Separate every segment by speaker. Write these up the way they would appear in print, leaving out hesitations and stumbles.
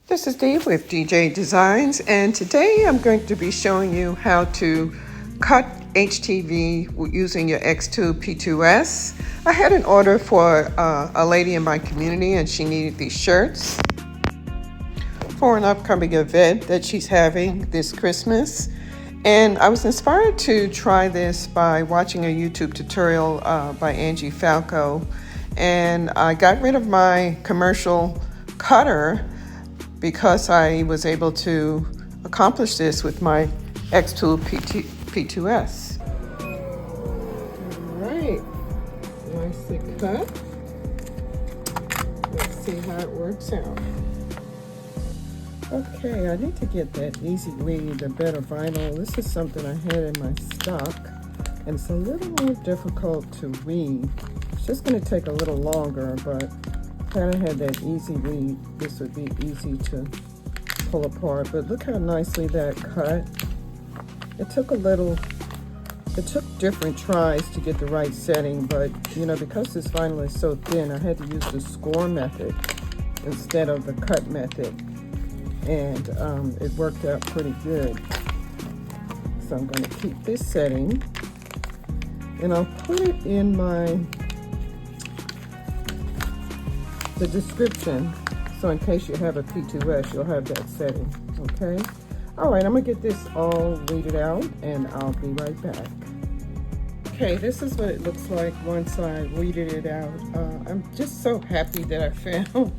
Speaker 1: This is Dee with DJ Designs, and today I'm going to be showing you how to cut HTV using your Xtool P2S. I had an order for a lady in my community, and she needed these shirts for an upcoming event that she's having this Christmas. And I was inspired to try this by watching a YouTube tutorial by Angie Falco, and I got rid of my commercial cutter because I was able to accomplish this with my Xtool P2S. All right, nicely cut. Let's see how it works out. Okay, I need to get that Easy Weed, the better vinyl. This is something I had in my stock, and it's a little more difficult to weed. It's just going to take a little longer, but kind of had that Easy Weed, this would be easy to pull apart. But look how nicely that cut. It took different tries to get the right setting, but you know, because this vinyl is so thin, I had to use the score method instead of the cut method, and it worked out pretty good. So I'm going to keep this setting, and I'll put it in the description, so in case you have a P2S, you'll have that setting. Okay, all right, I'm gonna get this all weeded out and I'll be right back. Okay, this is what it looks like once I weeded it out. I'm just so happy that I found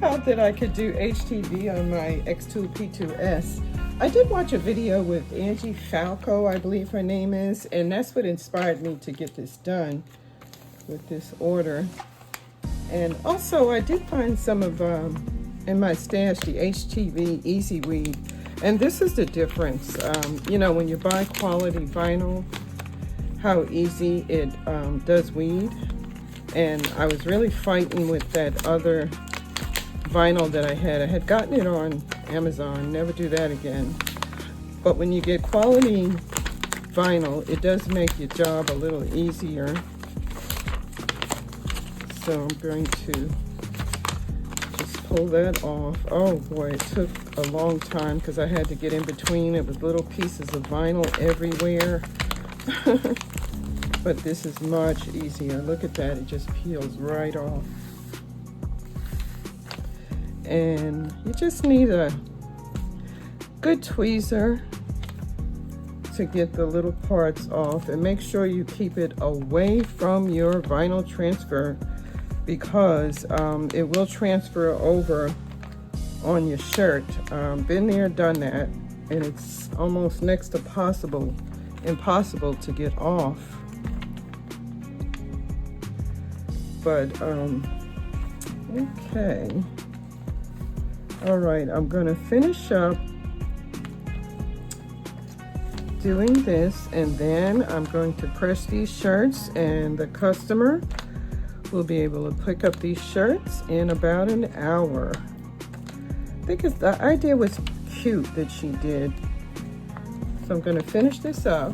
Speaker 1: out that I could do HTV on my Xtool P2S. I did watch a video with Angie Falco, I believe her name is, and that's what inspired me to get this done with this order. And also, I did find some of, in my stash, the HTV Easy Weed. And this is the difference. You know, when you buy quality vinyl, how easy it does weed. And I was really fighting with that other vinyl that I had. I had gotten it on Amazon, never do that again. But when you get quality vinyl, it does make your job a little easier. So I'm going to just pull that off. Oh boy, it took a long time because I had to get in between. It was little pieces of vinyl everywhere. But this is much easier. Look at that, it just peels right off. And you just need a good tweezer to get the little parts off, and make sure you keep it away from your vinyl transfer, because it will transfer over on your shirt. Been there, done that, and it's almost next to impossible to get off. But okay, all right, I'm gonna finish up doing this, and then I'm going to press these shirts, and the customer will be able to pick up these shirts in about an hour. I think the idea was cute that she did. So I'm going to finish this up.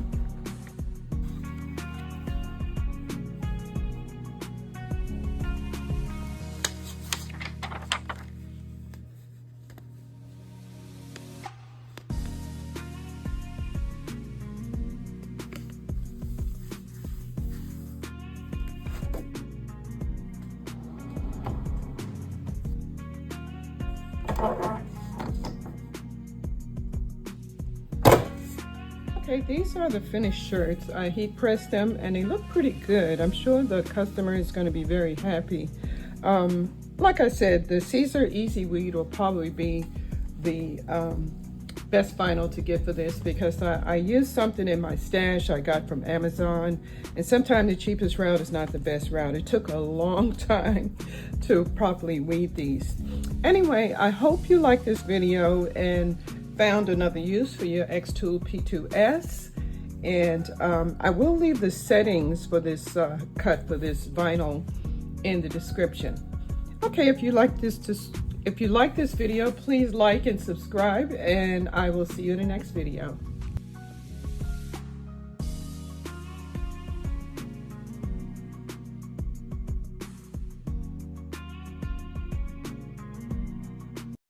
Speaker 1: Okay, these are the finished shirts. I heat pressed them and they look pretty good. I'm sure the customer is going to be very happy. Like I said, the Siser Easy Weed will probably be the best vinyl to get for this, because I used something in my stash I got from Amazon, and sometimes the cheapest route is not the best route. It took a long time to properly weed these. Anyway, I hope you liked this video and found another use for your Xtool P2S, and I will leave the settings for this cut for this vinyl in the description. Okay, if you like this video, please like and subscribe, and I will see you in the next video.